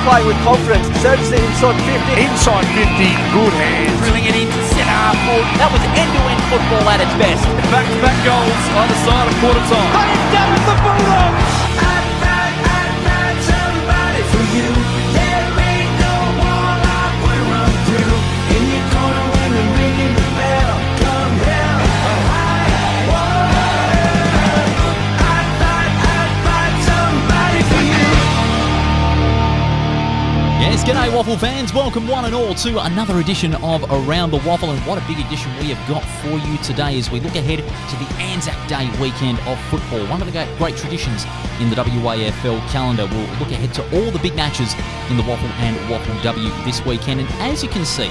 playing with confidence. Serves it inside 50. Inside 50, good hands. Drilling it into centre half forward. That was end-to-end football at its best. Back-to-back goals either side of quarter time. They've done it, the Bulldogs! I'd fight somebody for you. There ain't no wall I would run through. In your corner when they're ringing the bell. Come hell or high water. I'd fight somebody for you. Yes, g'day WAFL fans. Welcome one and all to another edition of Around the WAFL, and what a big edition we have got for you today as we look ahead to the Anzac Day weekend of football. One of the great traditions in the WAFL calendar. We'll look ahead to all the big matches in the WAFL and WAFL W this weekend, and as you can see,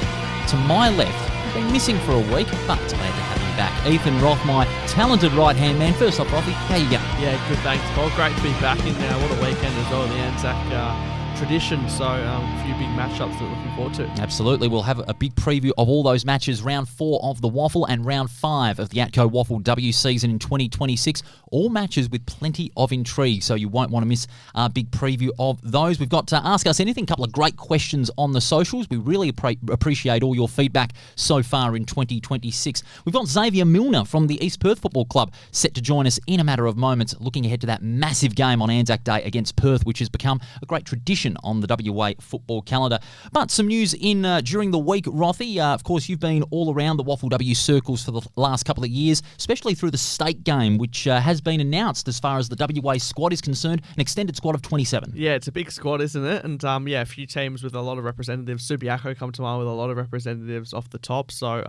to my left, been missing for a week, but it's glad to have him back. Ethan Roth, my talented right-hand man. First off, Rothy, how you going? Yeah, good, thanks, Paul. Great to be back in what a weekend as well, the Anzac tradition, so a few big matchups that we're looking forward to. Absolutely. We'll have a big preview of all those matches, round 4 of the WAFL and round 5 of the ATCO WAFL W season in 2026. All matches with plenty of intrigue, so you won't want to miss our big preview of those. We've got to Ask Us Anything, a couple of great questions on the socials. We really appreciate all your feedback so far in 2026. We've got Xavier Milner from the East Perth Football Club set to join us in a matter of moments, looking ahead to that massive game on Anzac Day against Perth, which has become a great tradition on the WA football calendar. But some news in during the week, Rothy. Of course, you've been all around the WAFL W circles for the last couple of years, especially through the state game, which has been announced as far as the WA squad is concerned, an extended squad of 27. Yeah, it's a big squad, isn't it? And a few teams with a lot of representatives. Subiaco come to mind with a lot of representatives off the top. So,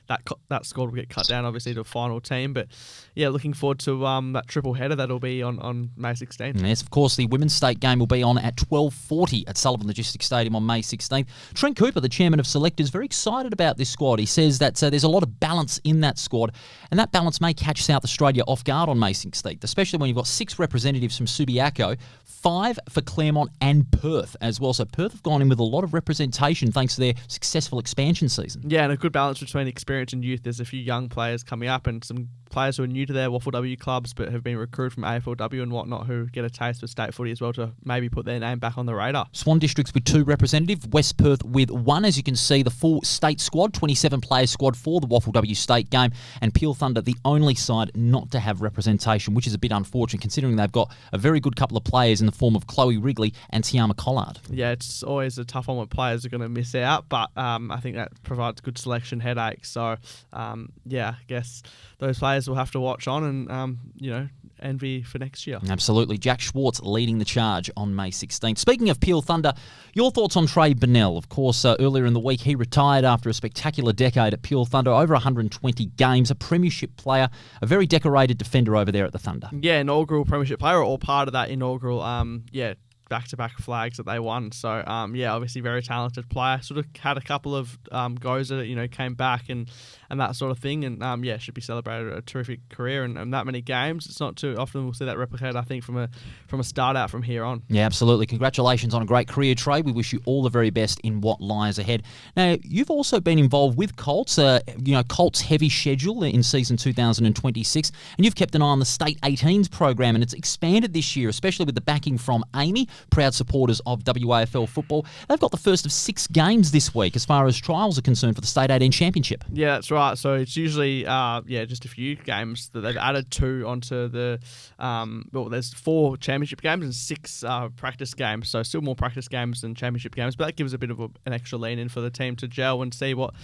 that squad will get cut down, obviously, to a final team. But, looking forward to that triple header that'll be on May 16th. Yes, of course, the women's state game will be on at 12:40 at Sullivan Logistics Stadium on May 16th. Trent Cooper, the chairman of selectors, very excited about this squad. He says that there's a lot of balance in that squad, and that balance may catch South Australia off guard on May 16th, especially when you've got 6 representatives from Subiaco, 5 for Claremont and Perth as well. So Perth have gone in with a lot of representation thanks to their successful expansion season. Yeah, and a good balance between experience and youth. There's a few young players coming up and some players who are new to their WAFL W clubs but have been recruited from AFLW and whatnot who get a taste for state footy as well to maybe put their name back on the radar. Swan Districts with 2 representatives, West Perth with 1. As you can see, the full state squad, 27-player squad for the WAFL W state game, and Peel Thunder, the only side not to have representation, which is a bit unfortunate considering they've got a very good couple of players in the form of Chloe Wrigley and Tiama Collard. Yeah, it's always a tough one when players are going to miss out, but I think that provides good selection headaches. So, I guess those players will have to watch on and, envy for next year. Absolutely. Jack Schwartz leading the charge on May 16th. Speaking of Peel Thunder, your thoughts on Trey Bennell? Of course, earlier in the week, he retired after a spectacular decade at Peel Thunder, over 120 games, a premiership player, a very decorated defender over there at the Thunder. Yeah, inaugural premiership player, all part of that inaugural, back-to-back flags that they won. So, obviously very talented player. Sort of had a couple of goes at it, came back and that sort of thing. And, should be celebrated a terrific career and that many games. It's not too often we'll see that replicated, I think, from a start out from here on. Yeah, absolutely. Congratulations on a great career, Trey. We wish you all the very best in what lies ahead. Now, you've also been involved with Colts, Colts' heavy schedule in season 2026, and you've kept an eye on the State 18s program, and it's expanded this year, especially with the backing from Amy, proud supporters of WAFL football. They've got the first of 6 games this week as far as trials are concerned for the State 18 Championship. Yeah, that's right. So it's usually just a few games that they've added 2 onto the there's 4 championship games and 6 practice games. So still more practice games than championship games, but that gives a bit of an extra lean in for the team to gel and see what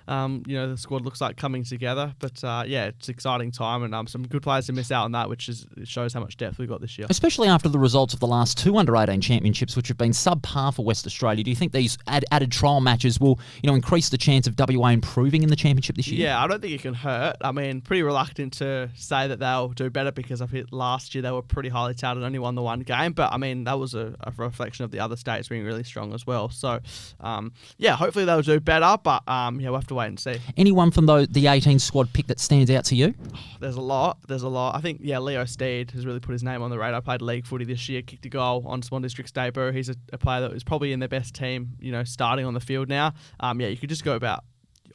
the squad looks like coming together. But it's an exciting time and some good players to miss out on that, which shows how much depth we've got this year. Especially after the results of the last 2 under-18 championships, which have been subpar for West Australia. Do you think these added trial matches will increase the chance of WA improving in the championship this year? Yeah, I don't think it can hurt. I mean, pretty reluctant to say that they'll do better because I think last year they were pretty highly touted, only won the 1 game. But I mean, that was a reflection of the other states being really strong as well. So, hopefully they'll do better. But we'll have to wait and see. Anyone from the 18 squad pick that stands out to you? There's a lot. I think, Leo Steed has really put his name on the radar. Played league footy this year, kicked a goal on Swan District's debut. He's a player that is probably in their best team, starting on the field now. You could just go about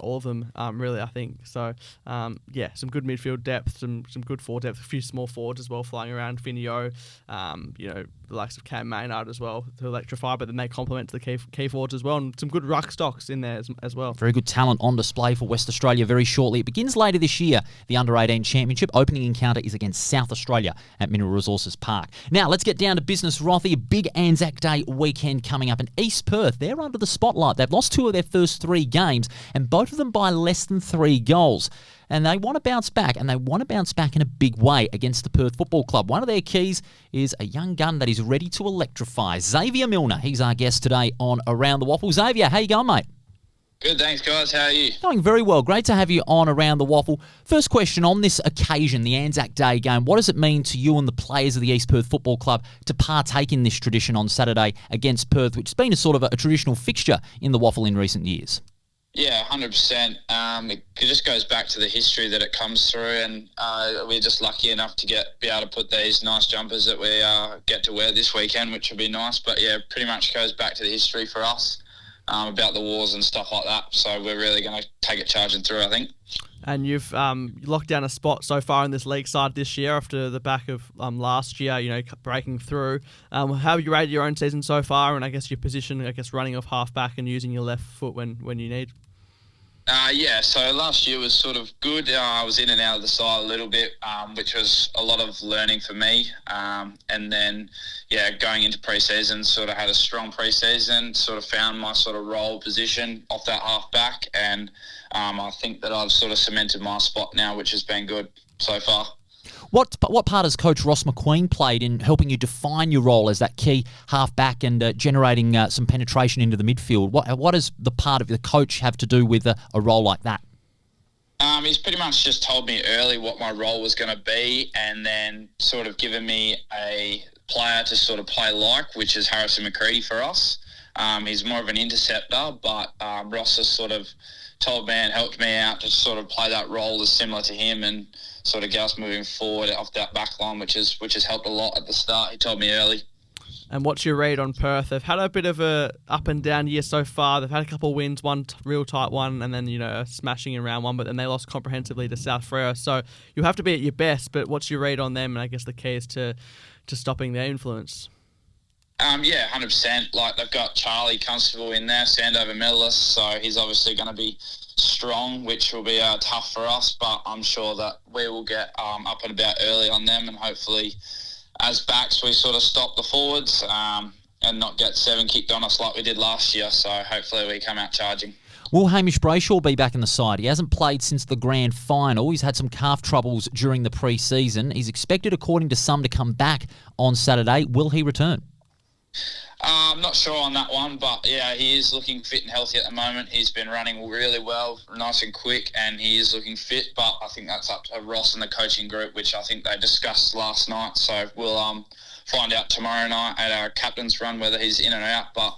all of them, really, I think. So, yeah, some good midfield depth, some good forward depth, a few small forwards as well flying around. Finio, the likes of Cam Maynard as well to electrify, but then they complement the key forwards as well, and some good ruck stocks in there as well. Very good talent on display for West Australia very shortly. It begins later this year. The Under-18 Championship opening encounter is against South Australia at Mineral Resources Park. Now, let's get down to business, Rothy. A big Anzac Day weekend coming up. And East Perth, they're under the spotlight. They've lost 2 of their first 3 games, and both of them by less than 3 goals. And they want to bounce back, and they want to bounce back in a big way against the Perth Football Club. One of their keys is a young gun that is ready to electrify. Xavier Milner, he's our guest today on Around the Waffle. Xavier, how you going, mate? Good, thanks, guys. How are you? Going very well. Great to have you on Around the Waffle. First question, on this occasion, the Anzac Day game, what does it mean to you and the players of the East Perth Football Club to partake in this tradition on Saturday against Perth, which has been a sort of a traditional fixture in the Waffle in recent years? Yeah, 100%. It just goes back to the history that it comes through, and we're just lucky enough to be able to put these nice jumpers that we get to wear this weekend, which will be nice. But yeah, pretty much goes back to the history for us about the wars and stuff like that. So we're really going to take it charging through, I think. And you've locked down a spot so far in this league side this year after the back of last year, breaking through. How have you rated your own season so far, and I guess your position, running off half back and using your left foot when you need? Yeah, so last year was sort of good. I was in and out of the side a little bit, which was a lot of learning for me. And then, going into pre-season, sort of had a strong pre-season, sort of found my sort of role position off that half back. And I think that I've sort of cemented my spot now, which has been good so far. What part has Coach Ross McQueen played in helping you define your role as that key half-back and generating some penetration into the midfield? What does the part of the coach have to do with a role like that? He's pretty much just told me early what my role was going to be, and then sort of given me a player to sort of play like, which is Harrison McCready for us. He's more of an interceptor, but Ross has sort of told me and helped me out to sort of play that role as similar to him and sort of get us moving forward off that back line, which has helped a lot at the start. He told me early. And what's your read on Perth? They've had a bit of a up and down year so far. They've had a couple of wins, one real tight one, and then a smashing in round 1. But then they lost comprehensively to South Freo. So you have to be at your best. But what's your read on them? And I guess the key is to stopping their influence. Yeah, 100%. Like, they've got Charlie Constable in there, Sandover medalist, so he's obviously going to be strong, which will be tough for us, but I'm sure that we will get up and about early on them, and hopefully as backs we sort of stop the forwards and not get 7 kicked on us like we did last year, so hopefully we come out charging. Will Hamish Brayshaw be back in the side? He hasn't played since the grand final. He's had some calf troubles during the pre-season. He's expected, according to some, to come back on Saturday. Will he return? I'm not sure on that one, but yeah, he is looking fit and healthy at the moment. He's been running really well, nice and quick, and he is looking fit, but I think that's up to Ross and the coaching group, which I think they discussed last night, so we'll find out tomorrow night at our captain's run whether he's in and out, but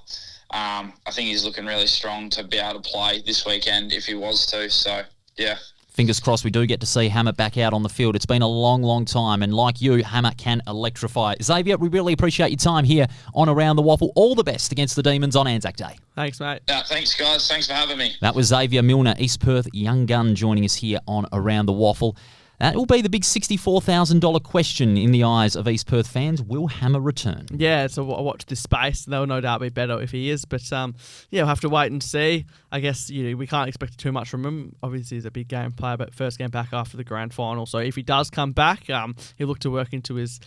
I think he's looking really strong to be able to play this weekend if he was to, so yeah. Fingers crossed we do get to see Hammer back out on the field. It's been a long, long time, and like you, Hammer can electrify. Xavier, we really appreciate your time here on Around the Waffle. All the best against the Demons on Anzac Day. Thanks, mate. Yeah, thanks, guys. Thanks for having me. That was Xavier Milner, East Perth young gun, joining us here on Around the Waffle. That will be the big $64,000 question in the eyes of East Perth fans. Will Hammer return? Yeah, so watch this space. They'll no doubt be better if he is. But, we'll have to wait and see. I guess we can't expect too much from him. Obviously, he's a big game player, but first game back after the grand final. So if he does come back, he'll look to work into his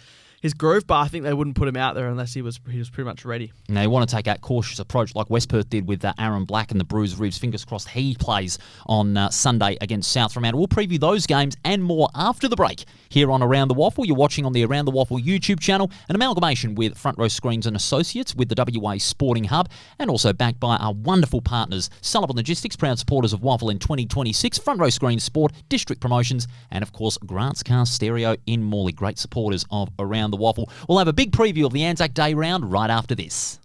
groove, but I think they wouldn't put him out there unless he was pretty much ready. And they want to take that cautious approach like West Perth did with Aaron Black and the bruised ribs. Fingers crossed he plays on Sunday against South Fremantle. We'll preview those games and more after the break here on Around the Waffle. You're watching on the Around the Waffle YouTube channel, an amalgamation with Front Row Screens and Associates with the WA Sporting Hub, and also backed by our wonderful partners, Sullivan Logistics, proud supporters of Waffle in 2026, Front Row Screens Sport, District Promotions, and of course Grant's Car Stereo in Morley. Great supporters of Around the Waffle. We'll have a big preview of the Anzac Day round right after this.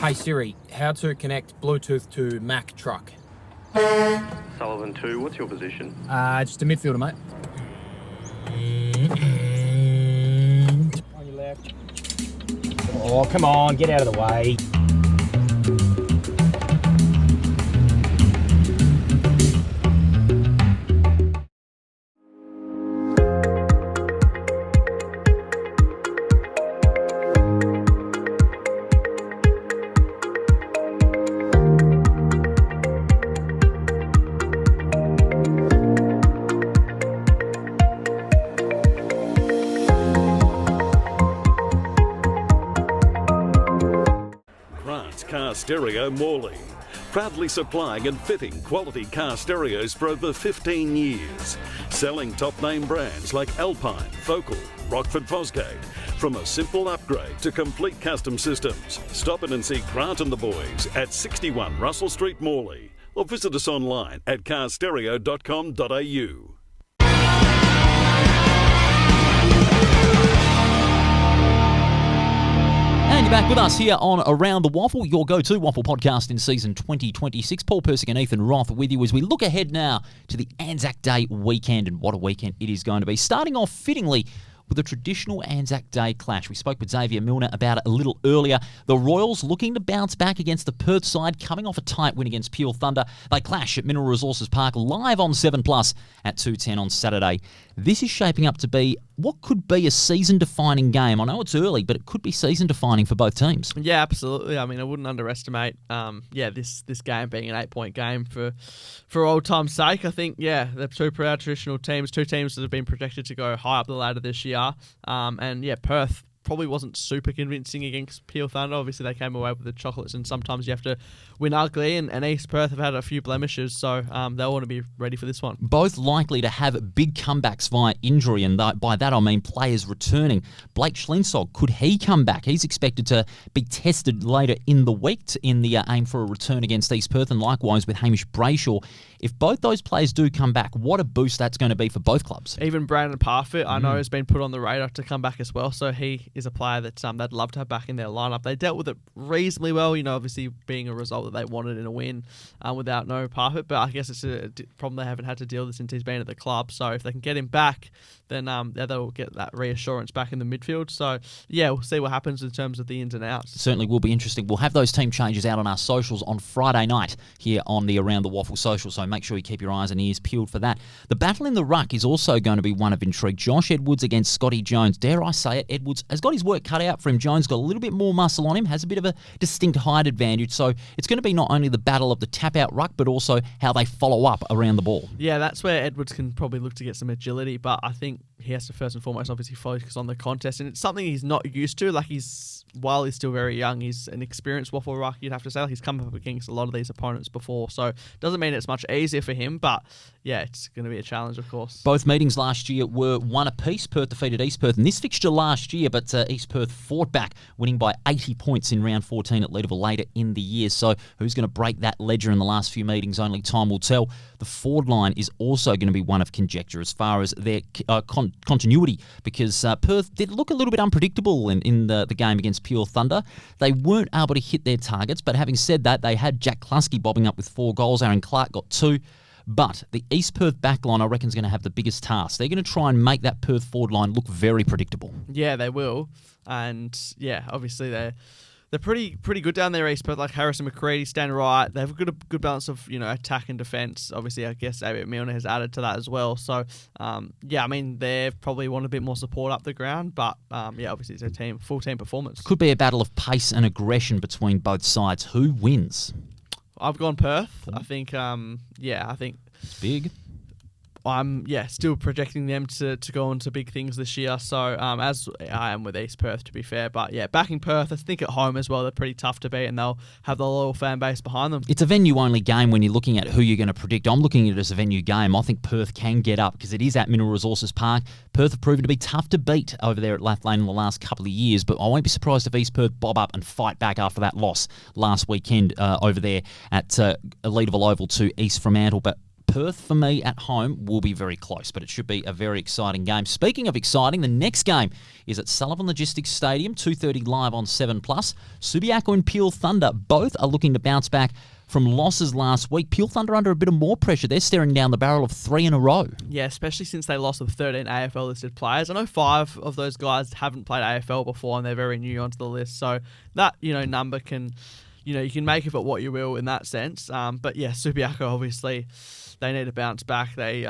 Hey Siri, how to connect Bluetooth to Mac truck? Sullivan 2, what's your position? Just a midfielder, mate. On your left. Oh, come on, get out of the way. Car Stereo Morley, proudly supplying and fitting quality car stereos for over 15 years, selling top name brands like Alpine, Focal, Rockford Fosgate. From a simple upgrade to complete custom systems, stop in and see Grant and the boys at 61 Russell Street, Morley, or visit us online at carstereo.com.au. And you're back with us here on Around the Waffle, your go-to waffle podcast in season 2026. Paul Persick and Ethan Roth with you as we look ahead now to the Anzac Day weekend, and what a weekend it is going to be. Starting off fittingly with a traditional Anzac Day clash. We spoke with Xavier Milner about it a little earlier. The Royals looking to bounce back against the Perth side, coming off a tight win against Peel Thunder. They clash at Mineral Resources Park live on 7plus at 2:10 on Saturday. This is shaping up to be what could be a season-defining game. I know it's early, but it could be season-defining for both teams. Yeah, absolutely. I mean, I wouldn't underestimate, this game being an 8-point game for old time's sake. I think, they're two proud traditional teams, two teams that have been projected to go high up the ladder this year. Perth probably wasn't super convincing against Peel Thunder. Obviously, they came away with the chocolates, and sometimes you have to win ugly, and East Perth have had a few blemishes, so they'll want to be ready for this one. Both likely to have big comebacks via injury, and by that I mean players returning. Blake Schlensog, could he come back? He's expected to be tested later in the week in the aim for a return against East Perth, and likewise with Hamish Brayshaw. If both those players do come back, what a boost that's going to be for both clubs. Even Brandon Parfitt, I know, has been put on the radar to come back as well, so he is a player that they'd love to have back in their lineup. They dealt with it reasonably well, obviously being a result that they wanted in a win without no Parfitt, but I guess it's a problem they haven't had to deal with since he's been at the club, so if they can get him back, then they'll get that reassurance back in the midfield. So, we'll see what happens in terms of the ins and outs. Certainly will be interesting. We'll have those team changes out on our socials on Friday night here on the Around the Waffle social, so make sure you keep your eyes and ears peeled for that. The battle in the ruck is also going to be one of intrigue. Josh Edwards against Scotty Jones. Dare I say it, Edwards has got his work cut out for him. Jones got a little bit more muscle on him, has a bit of a distinct height advantage, so it's going to be not only the battle of the tap-out ruck, but also how they follow up around the ball. Yeah, that's where Edwards can probably look to get some agility, but I think he has to first and foremost obviously focus on the contest, and it's something he's not used to. While he's still very young, he's an experienced waffle ruck, you'd have to say. He's come up against a lot of these opponents before, so doesn't mean it's much easier for him, but it's going to be a challenge, of course. Both meetings last year were one apiece. Perth defeated East Perth in this fixture last year, but East Perth fought back, winning by 80 points in round 14 at Leederville later in the year. So who's going to break that ledger in the last few meetings? Only time will tell. The forward line is also going to be one of conjecture as far as their continuity, because Perth did look a little bit unpredictable in the game against Pure Thunder. They weren't able to hit their targets, but having said that, they had Jack Kluski bobbing up with 4 goals. Aaron Clark got 2. But the East Perth backline, I reckon, is going to have the biggest task. They're going to try and make that Perth forward line look very predictable. Yeah, they will. And, obviously they're pretty good down there, East Perth, like Harrison McCready, Stan Wright. They have a good balance of, attack and defence. Obviously, I guess Xavier Milner has added to that as well. So, they probably want a bit more support up the ground. But, obviously, it's a full team performance. Could be a battle of pace and aggression between both sides. Who wins? I've gone Perth. I think, I think it's big. I'm still projecting them to go on to big things this year. So as I am with East Perth, to be fair, but backing Perth. I think at home as well, they're pretty tough to beat, and they'll have the loyal fan base behind them. It's a venue-only game when you're looking at who you're going to predict. I'm looking at it as a venue game. I think Perth can get up because it is at Mineral Resources Park. Perth have proven to be tough to beat over there at Lathlane in the last couple of years, but I won't be surprised if East Perth bob up and fight back after that loss last weekend over there at Leederville Oval to East Fremantle. But Perth, for me, at home, will be very close, but it should be a very exciting game. Speaking of exciting, the next game is at Sullivan Logistics Stadium, 2:30 live on 7+. Subiaco and Peel Thunder both are looking to bounce back from losses last week. Peel Thunder under a bit of more pressure. They're staring down the barrel of 3 in a row. Yeah, especially since they lost with 13 AFL-listed players. I know 5 of those guys haven't played AFL before, and they're very new onto the list. So that, number can, you can make of it what you will in that sense. But yeah, Subiaco, obviously, they need to bounce back. They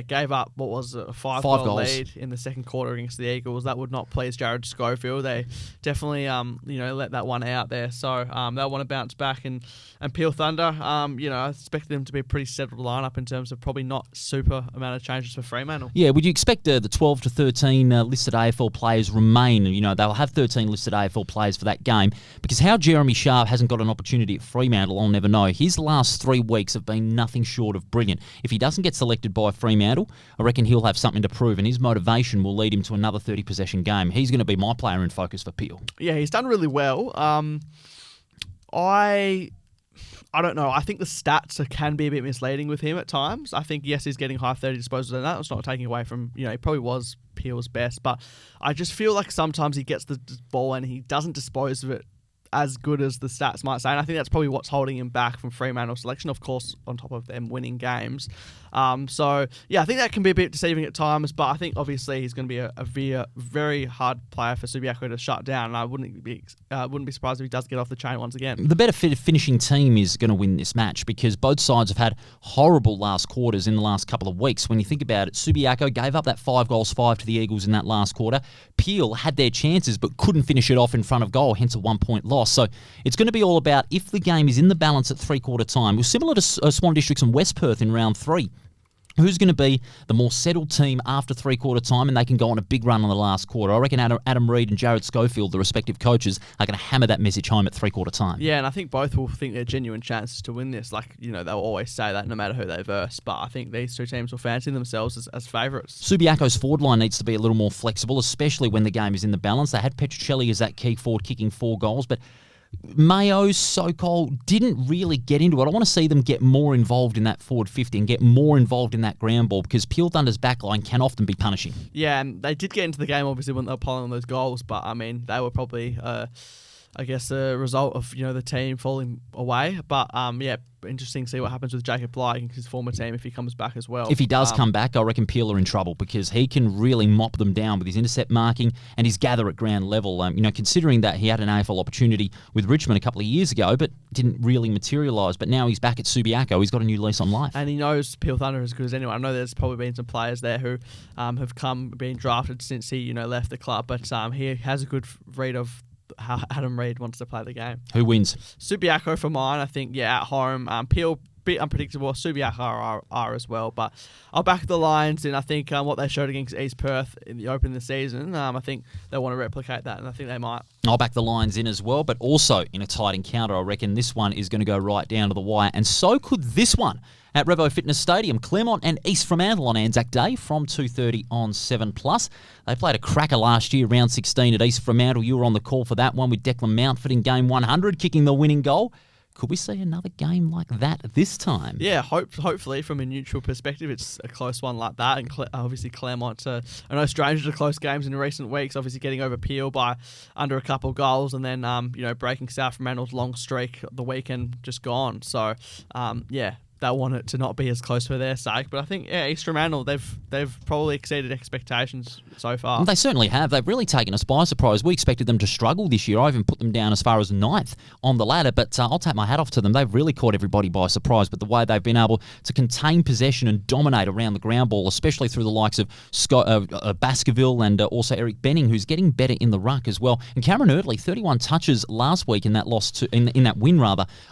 gave up, what was it, a 5-goal lead in the second quarter against the Eagles. That would not please Jared Schofield. They definitely, let that one out there. So they'll want to bounce back. And Peel Thunder, I expect them to be a pretty settled lineup in terms of probably not super amount of changes for Fremantle. Yeah, would you expect the 12 to 13 listed AFL players remain? They'll have 13 listed AFL players for that game, because how Jeremy Sharp hasn't got an opportunity at Fremantle, I'll never know. His last 3 weeks have been nothing short of brilliant. If he doesn't get selected by Fremantle, I reckon he'll have something to prove, and his motivation will lead him to another 30-possession game. He's going to be my player in focus for Peel. Yeah, he's done really well. I don't know. I think the stats can be a bit misleading with him at times. I think, yes, he's getting high 30 disposals, and that's not taking away from, he probably was Peel's best, but I just feel like sometimes he gets the ball and he doesn't dispose of it as good as the stats might say, and I think that's probably what's holding him back from Fremantle selection, of course, on top of them winning games. So, yeah, I think that can be a bit deceiving at times, but I think obviously he's going to be a very hard player for Subiaco to shut down, and I wouldn't be surprised if he does get off the chain once again. The better finishing team is going to win this match, because both sides have had horrible last quarters in the last couple of weeks. When you think about it, Subiaco gave up that 5 goals, 5 to the Eagles in that last quarter. Peel had their chances but couldn't finish it off in front of goal, hence a 1-point loss. So it's going to be all about if the game is in the balance at three-quarter time. It was similar to Swan Districts and West Perth in round 3. Who's going to be the more settled team after three-quarter time, and they can go on a big run on the last quarter? I reckon Adam Reid and Jared Schofield, the respective coaches, are going to hammer that message home at three-quarter time. Yeah, and I think both will think they're genuine chances to win this. They'll always say that no matter who they verse, but I think these two teams will fancy themselves as favourites. Subiaco's forward line needs to be a little more flexible, especially when the game is in the balance. They had Petruccelli as that key forward, kicking 4 goals, but Mayo, Sokol didn't really get into it. I want to see them get more involved in that forward 50 and get more involved in that ground ball, because Peel Thunder's backline can often be punishing. Yeah, and they did get into the game obviously when they were piling on those goals, but they were probably a result of the team falling away. But interesting to see what happens with Jacob Bly and his former team if he comes back as well. If he does come back, I reckon Peel are in trouble, because he can really mop them down with his intercept marking and his gather at ground level. Considering that he had an AFL opportunity with Richmond a couple of years ago, but didn't really materialise. But now he's back at Subiaco. He's got a new lease on life, and he knows Peel Thunder as good as anyone. I know there's probably been some players there who have been drafted since he left the club, but he has a good read of how Adam Reid wants to play the game. Who wins? Subiaco for mine, I think. Yeah, at home. Peel, bit unpredictable. Subiaco are as well, but I'll back the Lions in. I think what they showed against East Perth in the open of the season, I think they want to replicate that, and I think they might. I'll back the Lions in as well, but also in a tight encounter. I reckon this one is going to go right down to the wire, and so could this one at Revo Fitness Stadium. Claremont and East Fremantle on Anzac Day from 2:30 on 7+. They played a cracker last year, round 16 at East Fremantle. You were on the call for that one with Declan Mountford in game 100, kicking the winning goal. Could we see another game like that this time? Yeah, hopefully from a neutral perspective, it's a close one like that. And obviously Claremont are no stranger to close games in recent weeks, obviously getting over Peel by under a couple of goals, and then breaking South Fremantle's long streak the weekend just gone. So, they want it to not be as close for their sake. But I think, East Fremantle, they've probably exceeded expectations so far. They certainly have. They've really taken us by surprise. We expected them to struggle this year. I even put them down as far as 9th on the ladder, but I'll take my hat off to them. They've really caught everybody by surprise, but the way they've been able to contain possession and dominate around the ground ball, especially through the likes of Baskerville and also Eric Benning, who's getting better in the ruck as well. And Cameron Erdley, 31 touches last week in that in that win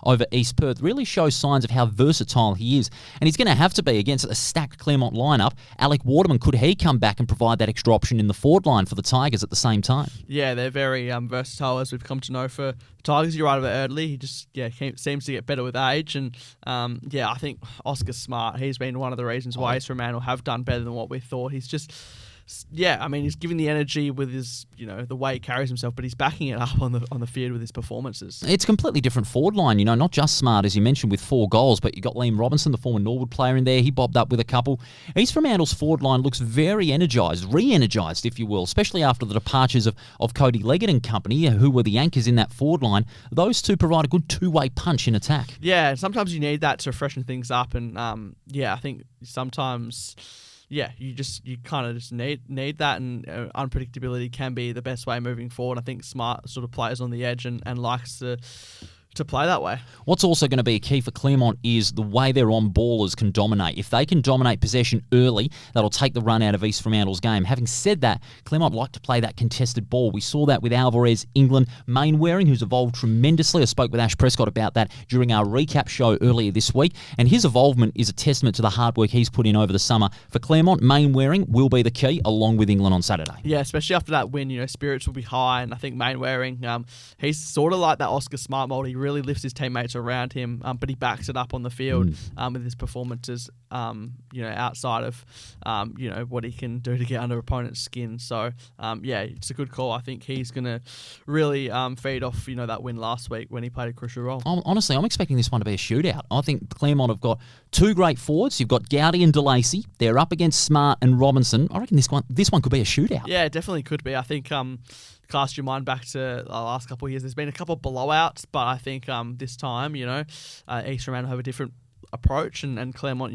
over East Perth, really shows signs of how versatile he is. And he's going to have to be against a stacked Claremont lineup. Alec Waterman, could he come back and provide that extra option in the forward line for the Tigers at the same time? Yeah, they're very versatile, as we've come to know for the Tigers. You're right about Erdley. He just seems to get better with age. And I think Oscar Smart, he's been one of the reasons why East Fremantle have done better than what we thought. He's just yeah, I mean, he's giving the energy with his, the way he carries himself, but he's backing it up on the field with his performances. It's a completely different forward line, not just Smart, as you mentioned, with 4 goals, but you got Liam Robinson, the former Norwood player, in there. He bobbed up with a couple. East Fremantle's forward line looks very energised, re-energised, if you will, especially after the departures of Cody Leggett and company, who were the anchors in that forward line. Those two provide a good two-way punch in attack. Yeah, sometimes you need that to freshen things up, and I think sometimes, you kind of just need that, and unpredictability can be the best way moving forward. I think Smart sort of plays on the edge and likes to play that way. What's also going to be a key for Claremont is the way their on-ballers can dominate. If they can dominate possession early, that'll take the run out of East Fremantle's game. Having said that, Claremont like to play that contested ball. We saw that with Alvarez, England, Mainwaring, who's evolved tremendously. I spoke with Ash Prescott about that during our recap show earlier this week, and his evolvement is a testament to the hard work he's put in over the summer. For Claremont, Mainwaring will be the key, along with England on Saturday. Yeah, especially after that win, spirits will be high, and I think Mainwaring, he's sort of like that Oscar Smart mold. He really lifts his teammates around him, but he backs it up on the field with his performances, outside of, what he can do to get under opponent's skin. So, it's a good call. I think he's going to really feed off, that win last week when he played a crucial role. Honestly, I'm expecting this one to be a shootout. I think Claremont have got 2 great forwards. You've got Gowdy and DeLacy. They're up against Smart and Robinson. I reckon this one could be a shootout. Yeah, it definitely could be. I think cast your mind back to the last couple of years. There's been a couple of blowouts, but I think this time, East Fremantle have a different approach, and Claremont,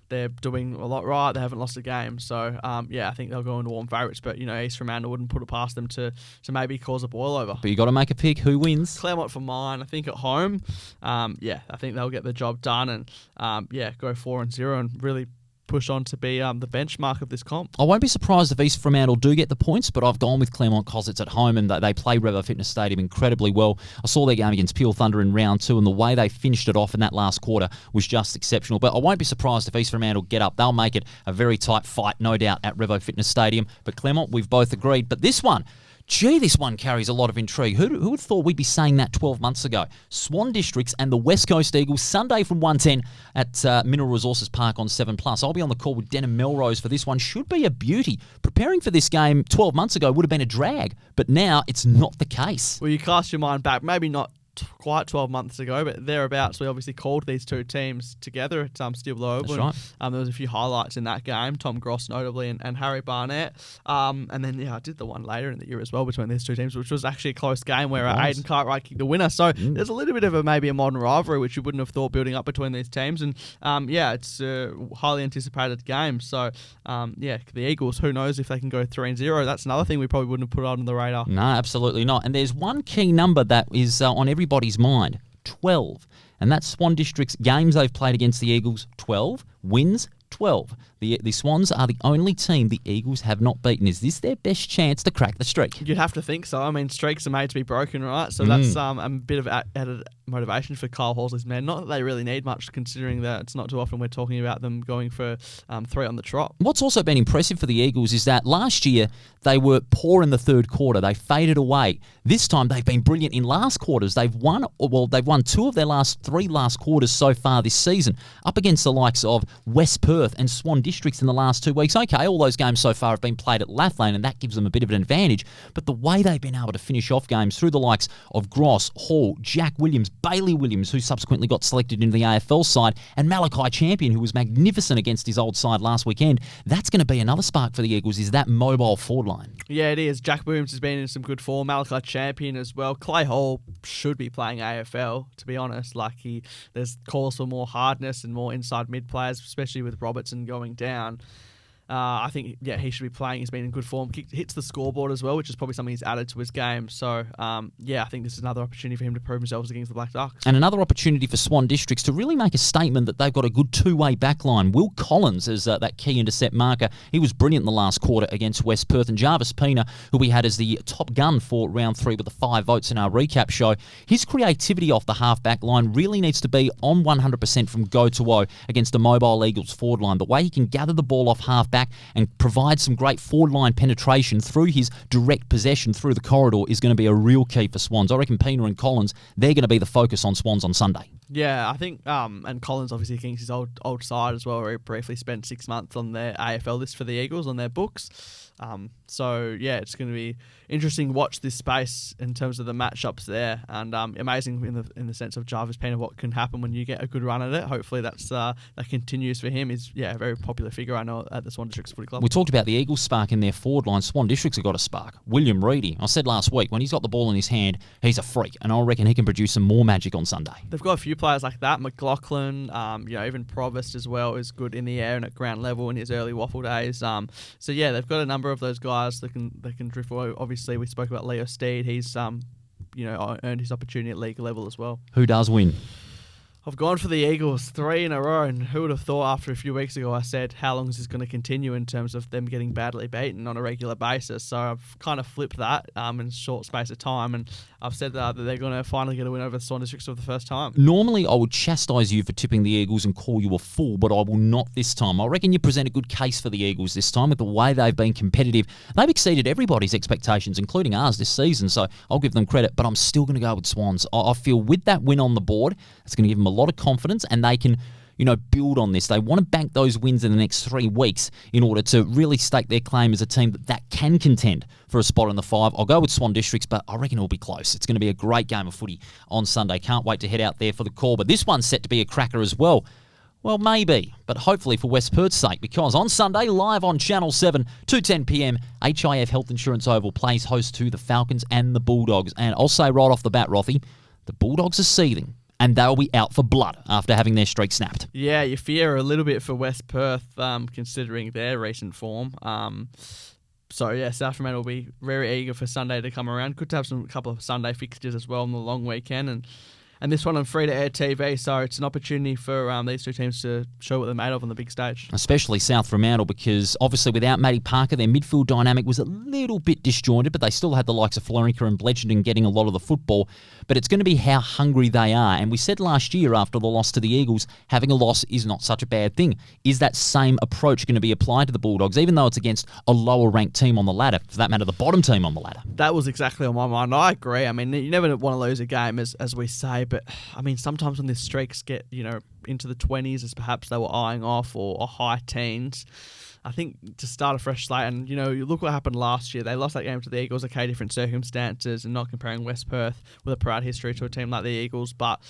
they're doing a lot right. They haven't lost a game. So, I think they'll go into warm favourites. But, East Fremantle wouldn't put it past them to maybe cause a boil over. But you got to make a pick. Who wins? Claremont for mine. I think at home, I think they'll get the job done and, go 4-0 and really push on to be the benchmark of this comp. I won't be surprised if East Fremantle do get the points, but I've gone with Claremont because it's at home and they play Revo Fitness Stadium incredibly well. I saw their game against Peel Thunder in round 2, and the way they finished it off in that last quarter was just exceptional. But I won't be surprised if East Fremantle get up. They'll make it a very tight fight, no doubt, at Revo Fitness Stadium. But Claremont, we've both agreed. But this one carries a lot of intrigue. Who would thought we'd be saying that 12 months ago? Swan Districts and the West Coast Eagles, Sunday from 1:10 at Mineral Resources Park on 7+. I'll be on the call with Denham Melrose for this one. Should be a beauty. Preparing for this game 12 months ago would have been a drag, but now it's not the case. Well, you cast your mind back, maybe not quite 12 months ago, but thereabouts. We obviously called these two teams together at Steel Below Oval. That's right. There was a few highlights in that game, Tom Gross notably and Harry Barnett. And then, I did the one later in the year as well between these two teams, which was actually a close game where Aiden Cartwright kicked the winner. So there's a little bit of maybe a modern rivalry, which you wouldn't have thought building up between these teams. And, it's a highly anticipated game. So, the Eagles, who knows if they can go 3-0. That's another thing we probably wouldn't have put on the radar. No, absolutely not. And there's one key number that is on everybody's mind. 12. And that's Swan District's games they've played against the Eagles, 12. Wins, 12. The Swans are the only team the Eagles have not beaten. Is this their best chance to crack the streak? You'd have to think so. I mean, streaks are made to be broken, right? So that's a bit of added motivation for Kyle Horsley's men. Not that they really need much, considering that it's not too often we're talking about them going for 3 on the trot. What's also been impressive for the Eagles is that last year they were poor in the third quarter. They faded away. This time they've been brilliant in last quarters. They've won 2 of their last 3 quarters so far this season, up against the likes of West Perth and Swan Districts in the last 2 weeks. Okay, all those games so far have been played at Lathlane, and that gives them a bit of an advantage. But the way they've been able to finish off games through the likes of Gross, Hall, Jack Williams, Bailey Williams, who subsequently got selected into the AFL side, and Malachi Champion, who was magnificent against his old side last weekend, that's going to be another spark for the Eagles, is that mobile forward line. Yeah, it is. Jack Williams has been in some good form. Malachi Champion as well. Clay Hall should be playing AFL, to be honest. There's calls for more hardness and more inside mid players, especially with Robertson going down. I think, he should be playing. He's been in good form. Hits the scoreboard as well, which is probably something he's added to his game. So, I think this is another opportunity for him to prove himself against the Black Ducks. And another opportunity for Swan Districts to really make a statement that they've got a good two-way backline. Will Collins is that key intercept marker. He was brilliant in the last quarter against West Perth. And Jarvis Pena, who we had as the top gun for round 3 with the 5 votes in our recap show, his creativity off the half-back line really needs to be on 100% from go to woe against a mobile Eagles forward line. The way he can gather the ball off half-back and provide some great forward line penetration through his direct possession through the corridor is going to be a real key for Swans. I reckon Pena and Collins, they're going to be the focus on Swans on Sunday. Yeah, I think, and Collins obviously thinks his old side as well, where he briefly spent 6 months on their AFL list for the Eagles on their books. So yeah, it's going to be interesting to watch this space in terms of the matchups there, and amazing in the sense of Jarvis Pena, what can happen when you get a good run at it. Hopefully that continues for him. He's a very popular figure, I know, at the Swan Districts Footy Club. We talked about the Eagles spark in their forward line. Swan Districts have got a spark. William Reedy, I said last week, when he's got the ball in his hand, he's a freak, and I reckon he can produce some more magic on Sunday. They've got a few players like that. McLaughlin, even Provost as well is good in the air and at ground level in his early WAFL days. So yeah, they've got a number of those guys that can drift forward. Obviously, we spoke about Leo Steed. He's earned his opportunity at league level as well. Who does win? I've gone for the Eagles 3 in a row, and who would have thought after a few weeks ago I said how long is this going to continue in terms of them getting badly beaten on a regular basis. So I've kind of flipped that in a short space of time, and I've said that they're going to finally get a win over the Swan Districts for the first time. Normally I would chastise you for tipping the Eagles and call you a fool, but I will not this time. I reckon you present a good case for the Eagles this time with the way they've been competitive. They've exceeded everybody's expectations, including ours this season, so I'll give them credit, but I'm still going to go with Swans. I feel with that win on the board, it's going to give them a lot of confidence, and they can build on this. They want to bank those wins in the next 3 weeks in order to really stake their claim as a team that can contend for a spot in the 5. I'll go with Swan Districts, but I reckon it'll be close. It's going to be a great game of footy on Sunday. Can't wait to head out there for the call. But this one's set to be a cracker as well. Well, maybe, but hopefully for West Perth's sake, because on Sunday, live on Channel 7, 2:10pm, HIF Health Insurance Oval plays host to the Falcons and the Bulldogs. And I'll say right off the bat, Rothy, the Bulldogs are seething, and they'll be out for blood after having their streak snapped. Yeah, you fear a little bit for West Perth, considering their recent form. So yeah, South Fremantle will be very eager for Sunday to come around. Good to have a couple of Sunday fixtures as well on the long weekend, and this one on free-to-air TV, so it's an opportunity for these two teams to show what they're made of on the big stage. Especially South Fremantle, because obviously without Matty Parker, their midfield dynamic was a little bit disjointed, but they still had the likes of Florica and Bledgington getting a lot of the football. But it's going to be how hungry they are. And we said last year after the loss to the Eagles, having a loss is not such a bad thing. Is that same approach going to be applied to the Bulldogs, even though it's against a lower-ranked team on the ladder, for that matter, the bottom team on the ladder? That was exactly on my mind. I agree. I mean, you never want to lose a game, as we say, but I mean, sometimes when the streaks get, into the 20s, as perhaps they were eyeing off, or high teens, I think to start a fresh slate, and you look what happened last year. They lost that game to the Eagles. Okay, different circumstances, and not comparing West Perth with a proud history to a team like the Eagles, but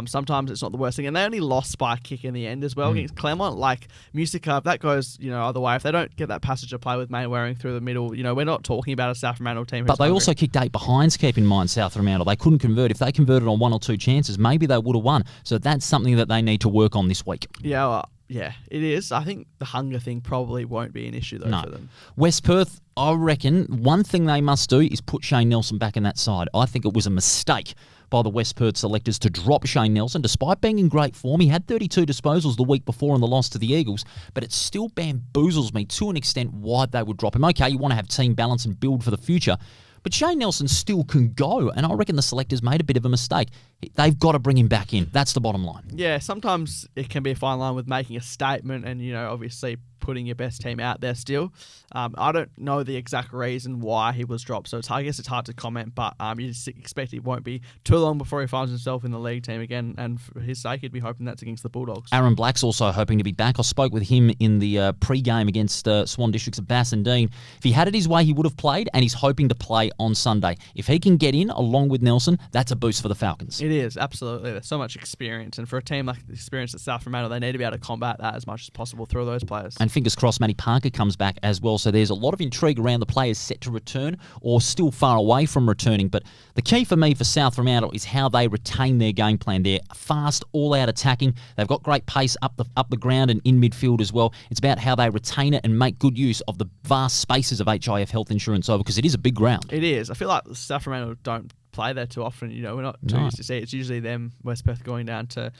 sometimes it's not the worst thing. And they only lost by a kick in the end as well against Claremont. Like Musica, if that goes either way, if they don't get that passage of play with Mainwaring through the middle, we're not talking about a South Fremantle team. But they hungry. Also kicked 8 behinds. Keep in mind, South Fremantle, they couldn't convert. If they converted on 1 or 2 chances, maybe they would have won. So that's something that they need to work on this week. Yeah. Well, yeah, it is. I think the hunger thing probably won't be an issue, though, for them. West Perth, I reckon one thing they must do is put Shane Nelson back in that side. I think it was a mistake by the West Perth selectors to drop Shane Nelson. Despite being in great form, he had 32 disposals the week before in the loss to the Eagles, but it still bamboozles me to an extent why they would drop him. Okay, you want to have team balance and build for the future, but Shane Nelson still can go, and I reckon the selectors made a bit of a mistake. They've got to bring him back in. That's the bottom line. Yeah, sometimes it can be a fine line with making a statement and, obviously putting your best team out there still. I don't know the exact reason why he was dropped, so I guess it's hard to comment, but you just expect it won't be too long before he finds himself in the league team again, and for his sake, he'd be hoping that's against the Bulldogs. Aaron Black's also hoping to be back. I spoke with him in the pre-game against Swan Districts at Bassendean. If he had it his way, he would have played, and he's hoping to play on Sunday. If he can get in along with Nelson, that's a boost for the Falcons. It is, absolutely. There's so much experience, and for a team like the experience at South Fremantle, they need to be able to combat that as much as possible through those players. And fingers crossed Matty Parker comes back as well, so there's a lot of intrigue around the players set to return or still far away from returning. But the key for me for South Fremantle is how they retain their game plan. They're fast, all-out attacking. They've got great pace up the ground and in midfield as well. It's about how they retain it and make good use of the vast spaces of HIF Health Insurance Oval, because it is a big ground. It is. I feel like South Fremantle don't play there too often. We're not too used to see it. It's usually them, West Perth, going down to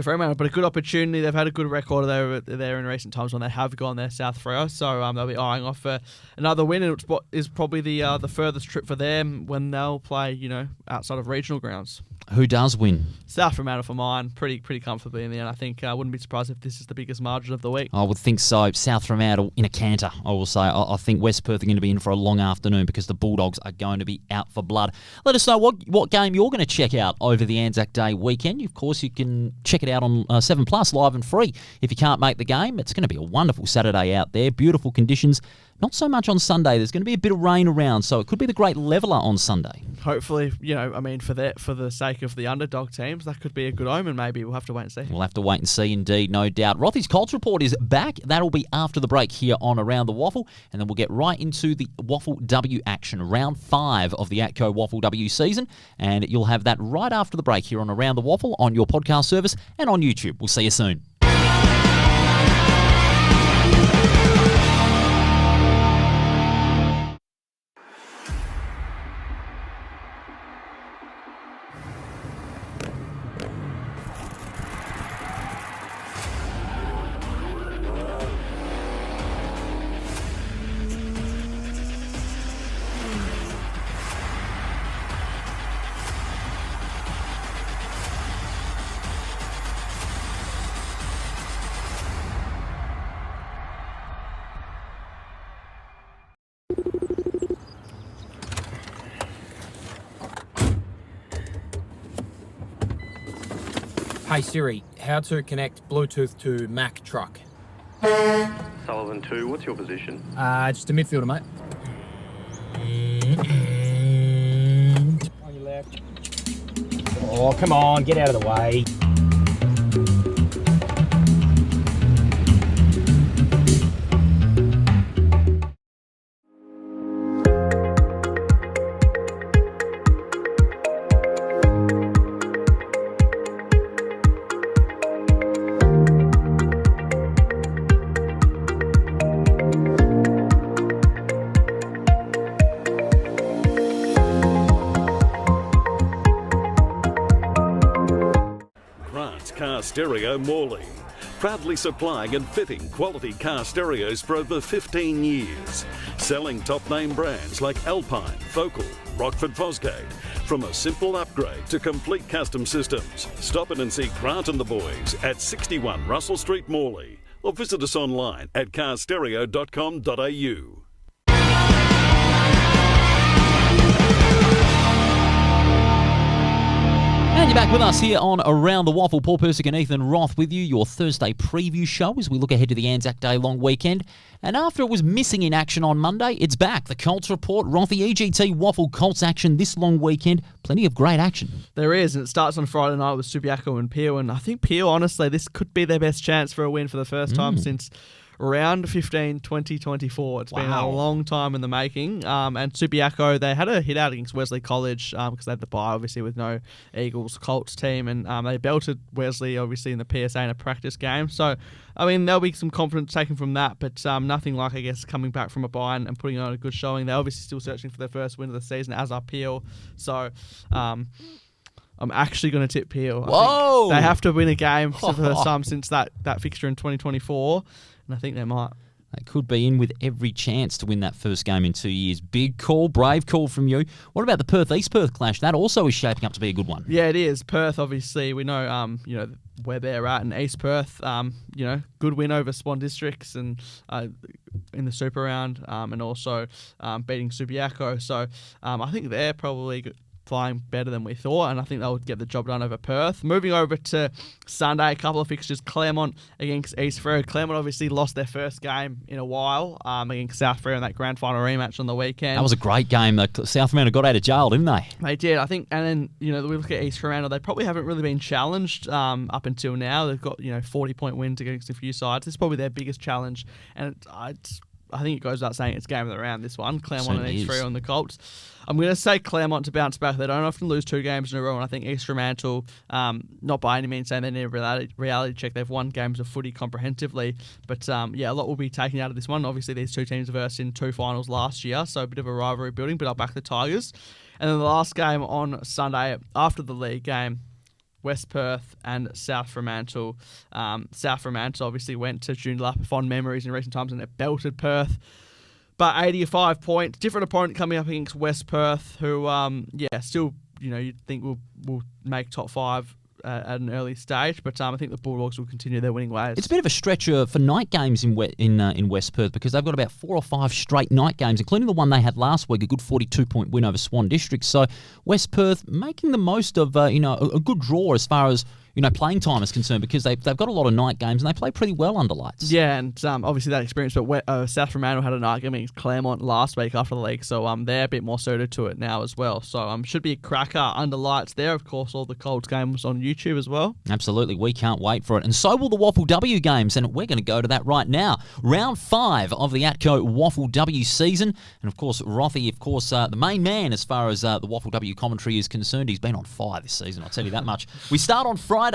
Fremantle, but a good opportunity. They've had a good record there in recent times when they have gone there, South Freo, so they'll be eyeing off another win, and it's what is probably the furthest trip for them when they'll play outside of regional grounds. Who does win? South Fremantle for mine, pretty comfortably in the end. I think I wouldn't be surprised if this is the biggest margin of the week. I would think so. South Fremantle in a canter, I will say. I think West Perth are going to be in for a long afternoon because the Bulldogs are going to be out for blood. Let us know what game you're going to check out over the Anzac Day weekend. Of course, you can check it out on 7plus, live and free. If you can't make the game, it's going to be a wonderful Saturday out there. Beautiful conditions. Not so much on Sunday. There's going to be a bit of rain around, so it could be the great leveller on Sunday. Hopefully, for the sake of the underdog teams, that could be a good omen. Maybe we'll have to wait and see. We'll have to wait and see, indeed, no doubt. Rothy's Colts Report is back. That'll be after the break here on Around the Waffle, and then we'll get right into the WAFL W action, round 5 of the ATCO WAFL W season, and you'll have that right after the break here on Around the Waffle on your podcast service and on YouTube. We'll see you soon. Hey Siri, how to connect Bluetooth to Mac truck? Sullivan 2, what's your position? Just a midfielder, mate. On your left. Oh, come on, get out of the way. Car Stereo Morley, proudly supplying and fitting quality car stereos for over 15 years, selling top name brands like Alpine, Focal, Rockford Fosgate. From a simple upgrade to complete custom systems, stop in and see Grant and the boys at 61 Russell Street, Morley, or visit us online at carstereo.com.au. And you're back with us here on Around the Waffle. Paul Persick and Ethan Roth with you, your Thursday preview show as we look ahead to the Anzac Day long weekend. And after it was missing in action on Monday, it's back. The Colts Report, Rothy, EGT Waffle Colts action this long weekend. Plenty of great action. There is, and it starts on Friday night with Subiaco and Peel. And I think Peel, honestly, this could be their best chance for a win for the first time since round 15, 2024. It's been a long time in the making. And Subiaco, they had a hit out against Wesley College because they had the bye, obviously, with no Eagles Colts team. And they belted Wesley, obviously, in the PSA in a practice game. So, I mean, there'll be some confidence taken from that, but nothing like, I guess, coming back from a bye and putting on a good showing. They're obviously still searching for their first win of the season, as are Peel. So, I'm actually going to tip Peel. Whoa! They have to win a game for the first time since that fixture in 2024. And I think they might. They could be in with every chance to win that first game in 2 years. Big call, brave call from you. What about the Perth-East Perth clash? That also is shaping up to be a good one. Yeah, it is. Perth, obviously, we know, where they're at in East Perth. Good win over Swan Districts and in the Super Round, and also beating Subiaco. So I think they're probably flying better than we thought, and I think they'll get the job done over Perth. Moving over to Sunday, a couple of fixtures. Claremont against East Freo. Claremont obviously lost their first game in a while against South Freo in that grand final rematch on the weekend. That was a great game. South Fremantle got out of jail, didn't they? They did, I think. And then, we look at East Fremantle. They probably haven't really been challenged up until now. They've got, 40-point wins against a few sides. This is probably their biggest challenge, and I think it goes without saying it's game of the round, this one. Claremont and East Freo on the Colts. I'm going to say Claremont to bounce back. They don't often lose 2 games in a row, and I think East Fremantle, not by any means saying they need a reality check. They've won games of footy comprehensively, but a lot will be taken out of this one. Obviously, these two teams versed in 2 finals last year, so a bit of a rivalry building, but I'll back the Tigers. And then the last game on Sunday, after the league game, West Perth and South Fremantle. South Fremantle obviously went to Joondalup, fond memories in recent times, and it belted Perth. But 85 points. Different opponent coming up against West Perth, who, still you'd think will make top 5 at an early stage, but I think the Bulldogs will continue their winning ways. It's a bit of a stretcher for night games in West Perth because they've got about 4 or 5 straight night games, including the one they had last week, a good 42-point win over Swan District. So West Perth making the most of a good draw as far as playing time is concerned because they've got a lot of night games and they play pretty well under lights. Yeah, and obviously that experience, but South Fremantle had a night game against Claremont last week after the league, so they're a bit more suited to it now as well. So should be a cracker under lights there. Of course, all the Colts games on YouTube as well. Absolutely, we can't wait for it. And so will the WAFL W games, and we're going to go to that right now. Round 5 of the ATCO WAFL W season. And of course, Rothy, the main man as far as the WAFL W commentary is concerned. He's been on fire this season, I'll tell you that much. We start on Friday.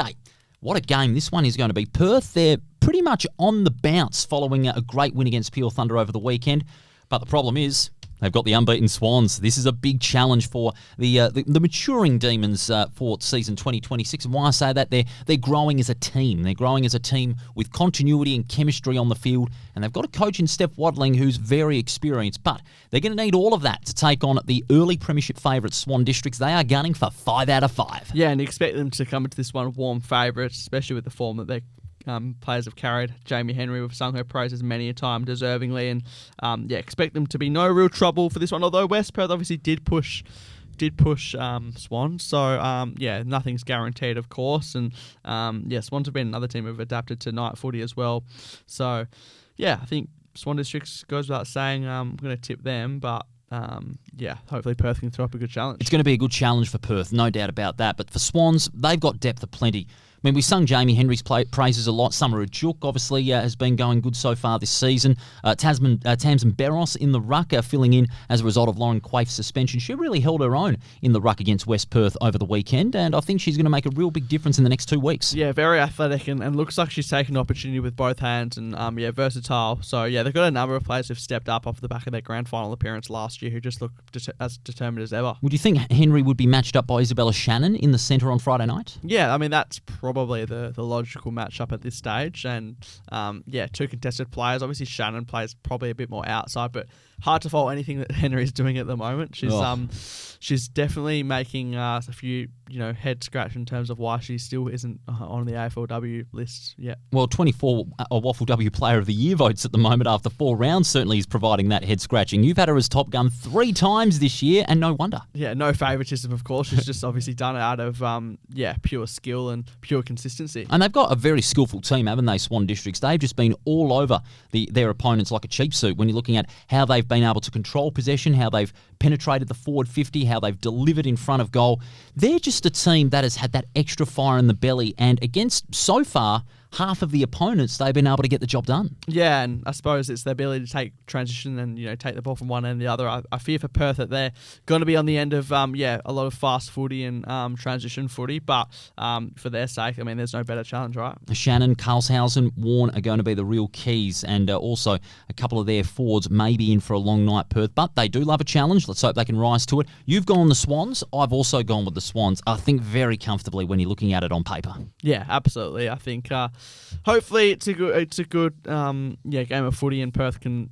What a game this one is going to be. Perth, they're pretty much on the bounce following a great win against Peel Thunder over the weekend. But the problem is they've got the unbeaten Swans. This is a big challenge for the maturing Demons for season 2026. And why I say that, they're growing as a team. They're growing as a team with continuity and chemistry on the field. And they've got a coach in Steph Waddling who's very experienced. But they're going to need all of that to take on the early premiership favourites, Swan Districts. They are gunning for 5 out of 5. Yeah, and expect them to come into this one warm favourites, especially with the form that players have carried. Jamie Henry, we've sung her praises many a time, deservingly, and expect them to be no real trouble for this one. Although West Perth obviously did push Swans, so nothing's guaranteed, of course, and Swans have been another team who've adapted to night footy as well. So I think Swan Districts goes without saying. I'm going to tip them, but. Hopefully Perth can throw up a good challenge. It's going to be a good challenge for Perth, no doubt about that. But for Swans, they've got depth aplenty. I mean, we sung Jamie Henry's praises a lot. Summer Juk obviously has been going good so far this season. Tamsin Barros in the ruck filling in as a result of Lauren Quaif's suspension. She really held her own in the ruck against West Perth over the weekend, and I think she's going to make a real big difference in the next 2 weeks. Yeah, very athletic and looks like she's taken opportunity with both hands and versatile. So they've got a number of players who've stepped up off the back of their grand final appearance last year who just look as determined as ever. Would you think Henry would be matched up by Isabella Shannon in the centre on Friday night? Yeah, I mean, that's probably the logical matchup at this stage. And, 2 contested players. Obviously, Shannon plays probably a bit more outside, but hard to fault anything that Henry's doing at the moment. She's definitely making a few, head scratch in terms of why she still isn't on the AFLW list yet. Well, 24 WAFL W Player of the Year votes at the moment after 4 rounds certainly is providing that head scratching. You've had her as top gun 3 times this year, and no wonder. Yeah, no favouritism, of course. She's just obviously done it out of pure skill and pure consistency. And they've got a very skillful team, haven't they, Swan Districts? They've just been all over their opponents like a cheap suit when you're looking at how they've been able to control possession, how they've penetrated the forward 50, how they've delivered in front of goal. They're just a team that has had that extra fire in the belly, and against, so far, half of the opponents, they've been able to get the job done. Yeah, and I suppose it's their ability to take transition and, take the ball from one end to the other. I fear for Perth that they're going to be on the end of, a lot of fast footy and transition footy, but for their sake, I mean, there's no better challenge, right? Shannon, Karlshausen, Warren are going to be the real keys, and also a couple of their forwards may be in for a long night, Perth, but they do love a challenge. Let's hope they can rise to it. You've gone the Swans. I've also gone with the Swans, I think very comfortably when you're looking at it on paper. Yeah, absolutely. I think hopefully it's a good game of footy, and Perth can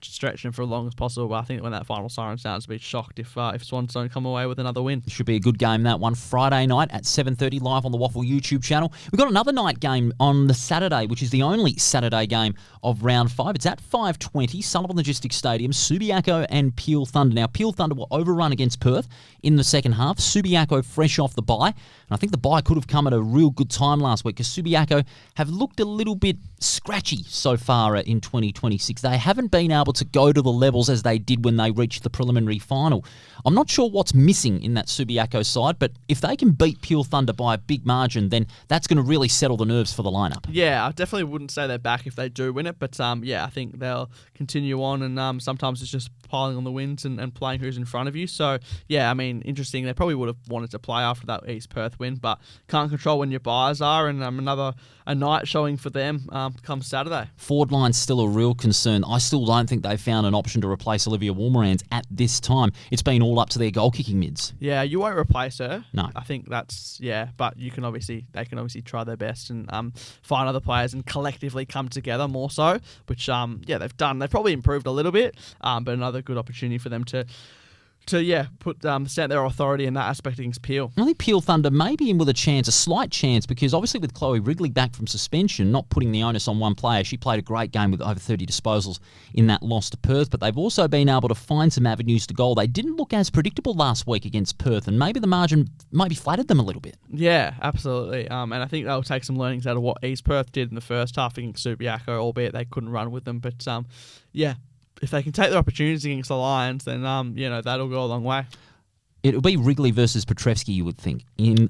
stretch them for as long as possible. But I think when that final siren sounds, I'd be shocked if Swans don't come away with another win. It should be a good game, that one. Friday night at 7:30 live on the WAFL YouTube channel. We've got another night game on the Saturday, which is the only Saturday game of round 5. It's at 5:20, Sullivan Logistics Stadium, Subiaco and Peel Thunder. Now, Peel Thunder were overrun against Perth in the second half. Subiaco fresh off the bye. And I think the bye could have come at a real good time last week because Subiaco have looked a little bit scratchy so far in 2026. They haven't been able to go to the levels as they did when they reached the preliminary final. I'm not sure what's missing in that Subiaco side, but if they can beat Peel Thunder by a big margin, then that's going to really settle the nerves for the lineup. Yeah, I definitely wouldn't say they're back if they do win it, but I think they'll continue on, and sometimes it's just piling on the wins and playing who's in front of you. So, I mean, interesting. They probably would have wanted to play after that East Perth win, but can't control when your buyers are, and a night showing for them come Saturday. Forward line's still a real concern. I still don't think they've found an option to replace Olivia Wolmerans at this time. It's been all up to their goal-kicking mids. Yeah, you won't replace her. No. I think that's, but they can obviously try their best and find other players and collectively come together more so, which, they've done. They've probably improved a little bit, but another good opportunity for them to put stamp their authority in that aspect against Peel. I think Peel Thunder may be in with a slight chance, because obviously with Chloe Wrigley back from suspension, not putting the onus on one player, she played a great game with over 30 disposals in that loss to Perth, but they've also been able to find some avenues to goal. They didn't look as predictable last week against Perth, and maybe the margin maybe flattered them a little bit. Yeah, absolutely. And I think they'll take some learnings out of what East Perth did in the first half against Subiaco, albeit they couldn't run with them. But if they can take their opportunities against the Lions, then that'll go a long way. It'll be Wrigley versus Petrevski, you would think.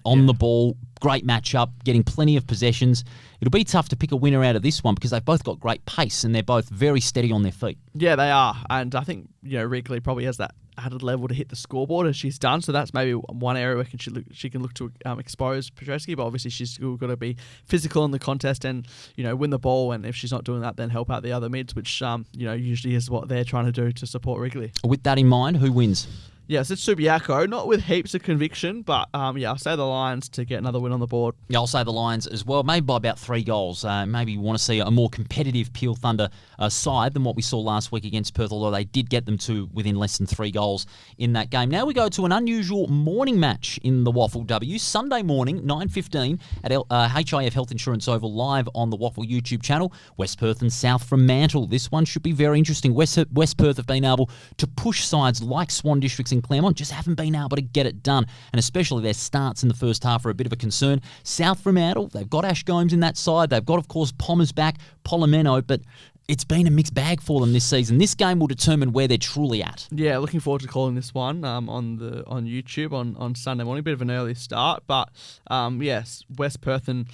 On the ball, great matchup, getting plenty of possessions. It'll be tough to pick a winner out of this one, because they've both got great pace and they're both very steady on their feet. Yeah, they are. And I think Wrigley probably has that added level to hit the scoreboard as she's done. So that's maybe one area where she can look to expose Petrevski. But obviously she's still got to be physical in the contest and win the ball. And if she's not doing that, then help out the other mids, which usually is what they're trying to do to support Wrigley. With that in mind, who wins? Yes, it's Subiaco, not with heaps of conviction, but I'll say the Lions to get another win on the board. Yeah, I'll say the Lions as well, maybe by about 3 goals. Maybe you want to see a more competitive Peel Thunder side than what we saw last week against Perth, although they did get them to within less than 3 goals in that game. Now we go to an unusual morning match in the WAFL W. Sunday morning, 9:15 at HIF Health Insurance Oval, live on the WAFL YouTube channel. West Perth and South Fremantle. This one should be very interesting. West Perth have been able to push sides like Swan Districts and Claremont, just haven't been able to get it done, and especially their starts in the first half are a bit of a concern. South Fremantle, they've got Ash Gomes in that side, they've got, of course, Palmer's back, Polomeno, but it's been a mixed bag for them this season. This game will determine where they're truly at. Yeah, looking forward to calling this one on YouTube on Sunday morning. A bit of an early start, but yes, West Perth and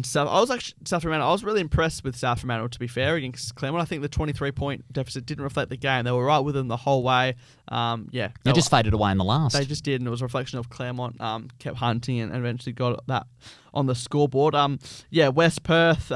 South Fremantle. I was really impressed with South Fremantle, to be fair, against Claremont. I think the 23-point deficit didn't reflect the game. They were right with them the whole way. They just faded away in the last. They just did, and it was a reflection of Claremont kept hunting and eventually got that on the scoreboard. West Perth,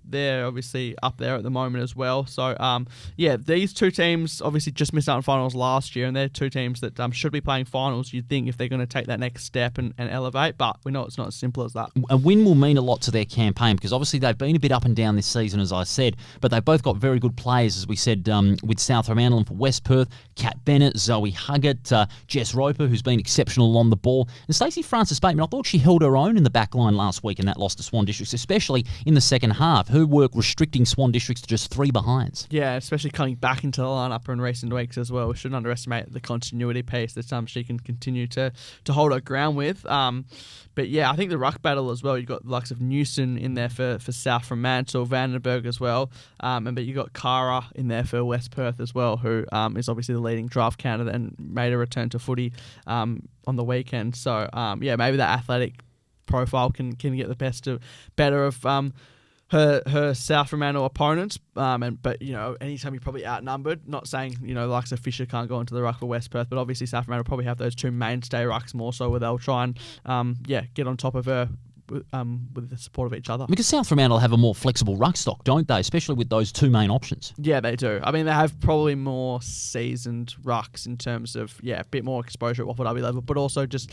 they're obviously up there at the moment as well. So, these two teams obviously just missed out on finals last year, and they're two teams that should be playing finals, you'd think, if they're going to take that next step and elevate, but we know it's not as simple as that. A win will mean a lot to their campaign, because obviously they've been a bit up and down this season, as I said, but they've both got very good players, as we said, with South Fremantle, and for West Perth, Kat Bennett, Zoe Huggett, Jess Roper, who's been exceptional on the ball, and Stacey Francis-Bateman. I thought she held her own in the back line last week in that loss to Swan Districts, especially in the second half. Her work restricting Swan Districts to just 3 behinds. Yeah, especially coming back into the lineup in recent weeks as well. We shouldn't underestimate the continuity piece that she can continue to hold her ground with. But yeah, I think the ruck battle as well, you've got the likes of Newson in there for South Fremantle, Vandenberg as well, but you've got Cara in there for West Perth as well, who is obviously the leading draft candidate and made a return to footy on the weekend. So maybe that athletic profile can get the better of her South Fremantle opponents, but anytime you're probably outnumbered, not saying the likes of Fisher can't go into the ruck for West Perth, but obviously South Fremantle probably have those two mainstay rucks more so, where they'll try and get on top of her with the support of each other. Because South Fremantle have a more flexible ruck stock, don't they? Especially with those 2 main options. Yeah, they do. I mean, they have probably more seasoned rucks in terms of a bit more exposure at WAFL W level, but also just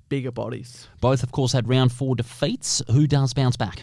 bigger bodies. Both, of course, had round 4 defeats. Who does bounce back?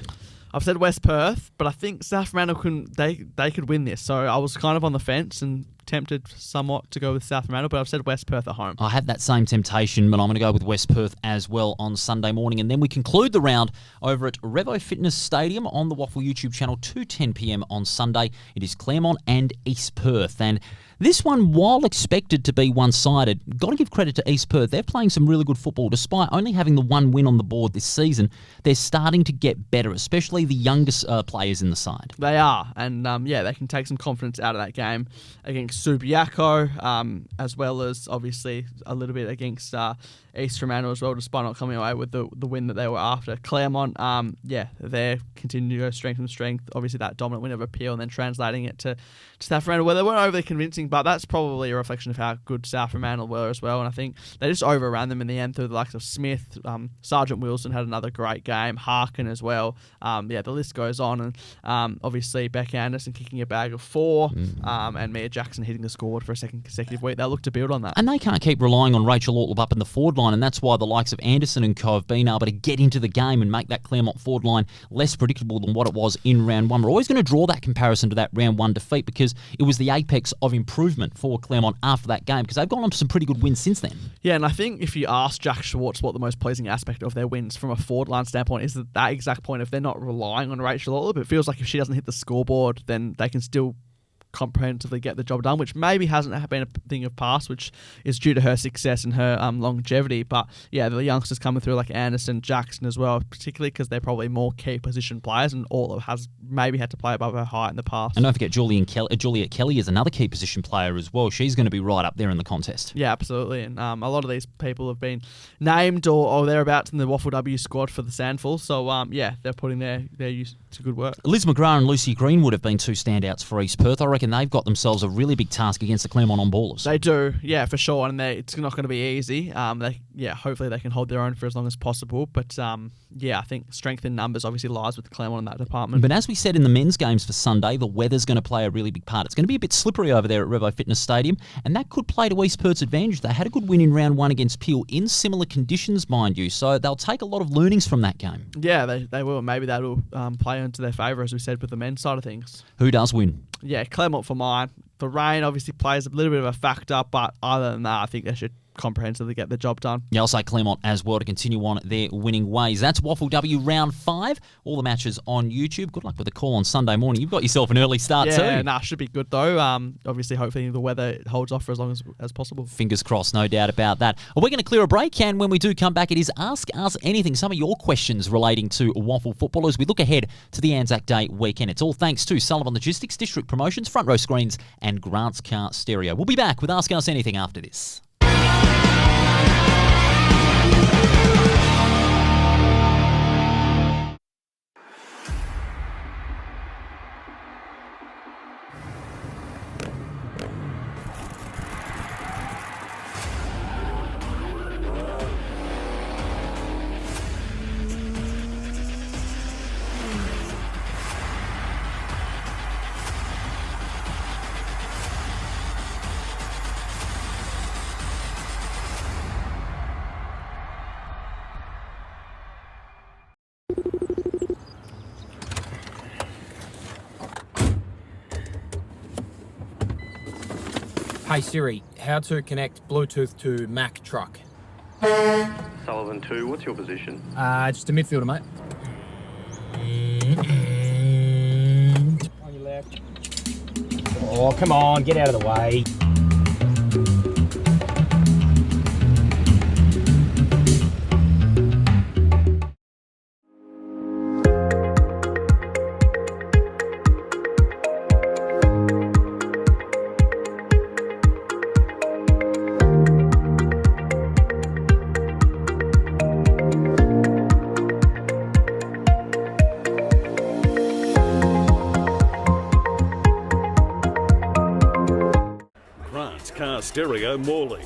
I've said West Perth, but I think South Fremantle they could win this. So I was kind of on the fence and tempted somewhat to go with South Fremantle, but I've said West Perth at home. I had that same temptation, but I'm going to go with West Perth as well on Sunday morning. And then we conclude the round over at Revo Fitness Stadium on the WAFL YouTube channel, 2:10 p.m. on Sunday. It is Claremont and East Perth. And this one, while expected to be one-sided, got to give credit to East Perth. They're playing some really good football. Despite only having the 1 win on the board this season, they're starting to get better, especially the youngest players in the side. They are, and they can take some confidence out of that game against Subiaco, as well as obviously a little bit against East Fremantle as well, despite not coming away with the win that they were after. Claremont, they're continuing to go strength from strength. Obviously that dominant win of Appeal, and then translating it to South Fremantle, where they weren't overly convincing, but that's probably a reflection of how good South Fremantle were as well. And I think they just overran them in the end through the likes of Smith. Sergeant Wilson had another great game. Harkin as well. The list goes on. And obviously Beck Anderson kicking a bag of 4, and Mia Jackson hitting the scoreboard for a second consecutive week. They'll look to build on that. And they can't keep relying on Rachel Ortlup up in the forward line, and that's why the likes of Anderson and co have been able to get into the game and make that Claremont forward line less predictable than what it was in round one. We're always going to draw that comparison to that round one defeat because it was the apex of improvement for Claremont after that game because they've gone on to some pretty good wins since then. Yeah, and I think if you ask Jack Schwartz what the most pleasing aspect of their wins from a forward line standpoint is that exact point if they're not relying on Rachel Olive, it feels like if she doesn't hit the scoreboard, then they can still comprehensively get the job done, which maybe hasn't been a thing of past, which is due to her success and her longevity. But yeah, the youngsters coming through like Anderson, Jackson as well, particularly because they're probably more key position players, and Olive has maybe had to play above her height in the past. And don't forget Juliet Kelly is another key position player as well. She's going to be right up there in the contest. Yeah, absolutely. And a lot of these people have been named or thereabouts in the WAFL W squad for the Sandful. So yeah, they're putting their use to good work. Liz McGrath and Lucy Greenwood have been two standouts for East Perth. I reckon they've got themselves a really big task against the Claremont on-ballers. They do, yeah, for sure. And it's not going to be easy. Hopefully they can hold their own for as long as possible. But yeah, I think strength in numbers obviously lies with Claremont in that department. But as we said in the men's games for Sunday, the weather's going to play a really big part. It's going to be a bit slippery over there at Revo Fitness Stadium, and that could play to East Perth's advantage. They had a good win in round one against Peel in similar conditions, mind you, so they'll take a lot of learnings from that game. Yeah, they will. Maybe that'll play into their favour, as we said, with the men's side of things. Who does win? Yeah, Claremont for mine. The rain obviously plays a little bit of a factor, but other than that, I think they should comprehensively get the job done. Yeah, I'll say Claremont as well to continue on their winning ways. That's WAFL W round 5. All the matches on YouTube. Good luck with the call on Sunday morning. You've got yourself an early start too. Yeah, should be good though. Obviously, hopefully the weather holds off for as long as possible. Fingers crossed, no doubt about that. We're going to clear a break, and when we do come back, it is Ask Us Anything. Some of your questions relating to WAFL football as we look ahead to the Anzac Day weekend. It's all thanks to Sullivan Logistics, District Promotions, Front Row Screens, and Grant's Car Stereo. We'll be back with Ask Us Anything after this. Hey Siri, how to connect Bluetooth to Mac truck? Sullivan 2, what's your position? Just a midfielder, mate. On your left. Oh, come on, get out of the way. Car Stereo Morley,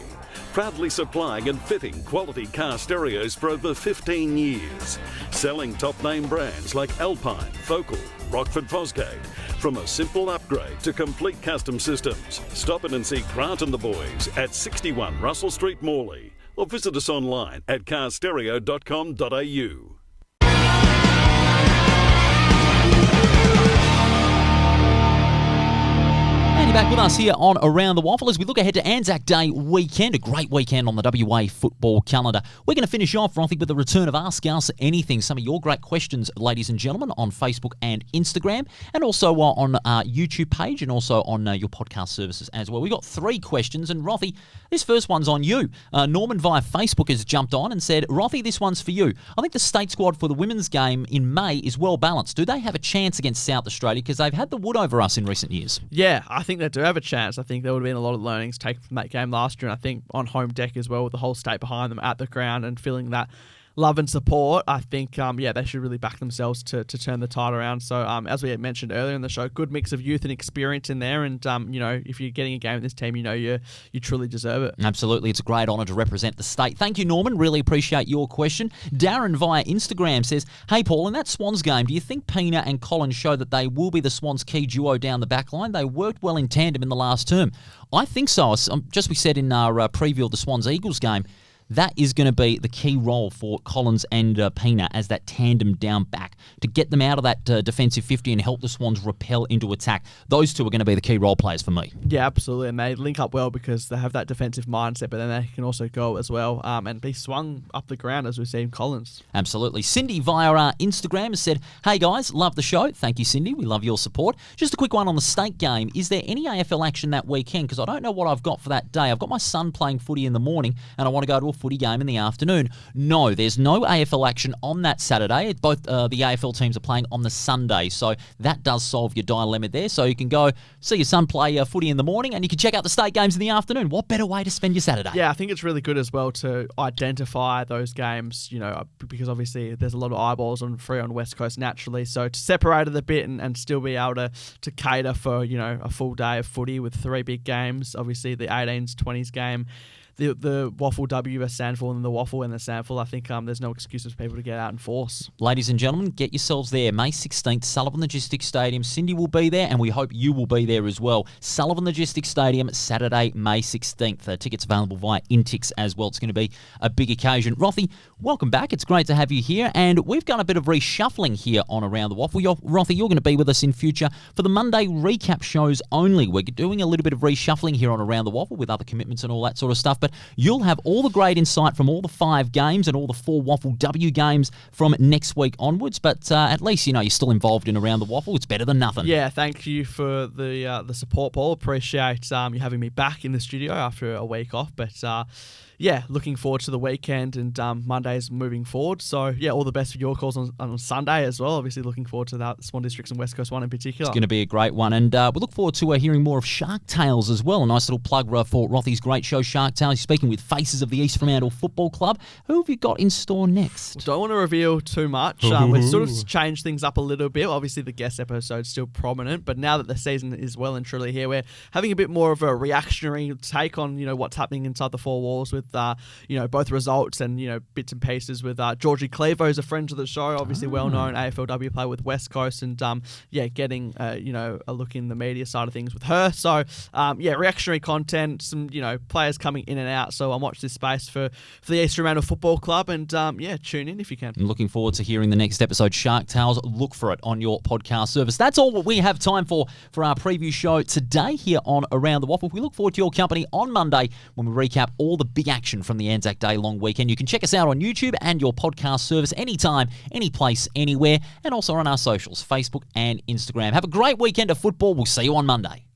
proudly supplying and fitting quality car stereos for over 15 years, selling top name brands like Alpine, Focal, Rockford Fosgate. From a simple upgrade to complete custom systems, stop in and see Grant and the boys at 61 Russell Street, Morley, or visit us online at carstereo.com.au. Back with us here on Around the WAFL as we look ahead to Anzac Day weekend, a great weekend on the WA Football Calendar. We're going to finish off, Rothy, with the return of Ask Us Anything. Some of your great questions, ladies and gentlemen, on Facebook and Instagram, and also on our YouTube page, and also on your podcast services as well. We got 3 questions, and Rothy, this first one's on you. Norman via Facebook has jumped on and said, Rothy, this one's for you. I think the state squad for the women's game in May is well balanced. Do they have a chance against South Australia? Because they've had the wood over us in recent years. Yeah, I think they do have a chance. I think there would have been a lot of learnings taken from that game last year, and I think on home deck as well with the whole state behind them at the ground and feeling that love and support, I think, they should really back themselves to turn the tide around. So, as we had mentioned earlier in the show, good mix of youth and experience in there. And, if you're getting a game with this team, you truly deserve it. Absolutely. It's a great honour to represent the state. Thank you, Norman. Really appreciate your question. Darren via Instagram says, hey, Paul, in that Swans game, do you think Pina and Collins show that they will be the Swans' key duo down the back line? They worked well in tandem in the last term. I think so. Just we said in our preview of the Swans-Eagles game, that is going to be the key role for Collins and Pina as that tandem down back to get them out of that defensive 50 and help the Swans repel into attack. Those two are going to be the key role players for me. Yeah, absolutely. And they link up well because they have that defensive mindset, but then they can also go as well and be swung up the ground as we've seen Collins. Absolutely. Cindy via our Instagram has said, "Hey guys, love the show." Thank you, Cindy. We love your support. Just a quick one on the state game. Is there any AFL action that weekend? Because I don't know what I've got for that day. I've got my son playing footy in the morning and I want to go to a footy game in the afternoon. No, there's no AFL action on that Saturday. Both the AFL teams are playing on the Sunday, so that does solve your dilemma there. So you can go see your son play footy in the morning and you can check out the state games in the afternoon. What better way to spend your Saturday? Yeah, I think it's really good as well to identify those games, because obviously there's a lot of eyeballs on free on West Coast naturally. So to separate it a bit and still be able to cater for, a full day of footy with 3 big games. Obviously the 18s, 20s game, the WAFL W versus Sandford and the WAFL and the Sandford. I think there's no excuses for people to get out in force. Ladies and gentlemen, get yourselves there. May 16th, Sullivan Logistics Stadium. Cindy will be there, and we hope you will be there as well. Sullivan Logistics Stadium, Saturday, May 16th. Tickets available via Intix as well. It's going to be a big occasion. Rothy, welcome back. It's great to have you here, and we've got a bit of reshuffling here on Around the WAFL. Rothy, you're going to be with us in future for the Monday recap shows only. We're doing a little bit of reshuffling here on Around the WAFL with other commitments and all that sort of stuff, but you'll have all the great insight from all the 5 games and all the 4 WAFL W games from next week onwards. But at least, you're still involved in Around the WAFL. It's better than nothing. Yeah, thank you for the support, Paul. Appreciate you having me back in the studio after a week off. But looking forward to the weekend and Mondays moving forward. So, all the best for your calls on Sunday as well. Obviously, looking forward to that Swan Districts and West Coast one in particular. It's going to be a great one. And we look forward to hearing more of Shark Tales as well. A nice little plug for Rothy's great show, Shark Tales. Speaking with faces of the East Fremantle Football Club. Who have you got in store next? Don't want to reveal too much. We've sort of changed things up a little bit. Obviously, the guest episode's still prominent, but now that the season is well and truly here, we're having a bit more of a reactionary take on what's happening inside the 4 walls with both results and bits and pieces with Georgie Clevo is a friend of the show, obviously well-known AFLW player with West Coast, and getting a look in the media side of things with her. So reactionary content, some players coming in and out. So I watch this space for the East Fremantle Football Club, and tune in if you can. I'm looking forward to hearing the next episode, Shark Tales. Look for it on your podcast service. That's all what we have time for our preview show today here on Around the WAFL. We look forward to your company on Monday when we recap all the big action from the Anzac Day long weekend. You can check us out on YouTube and your podcast service anytime, any place, anywhere, and also on our socials, Facebook and Instagram. Have a great weekend of football. We'll see you on Monday.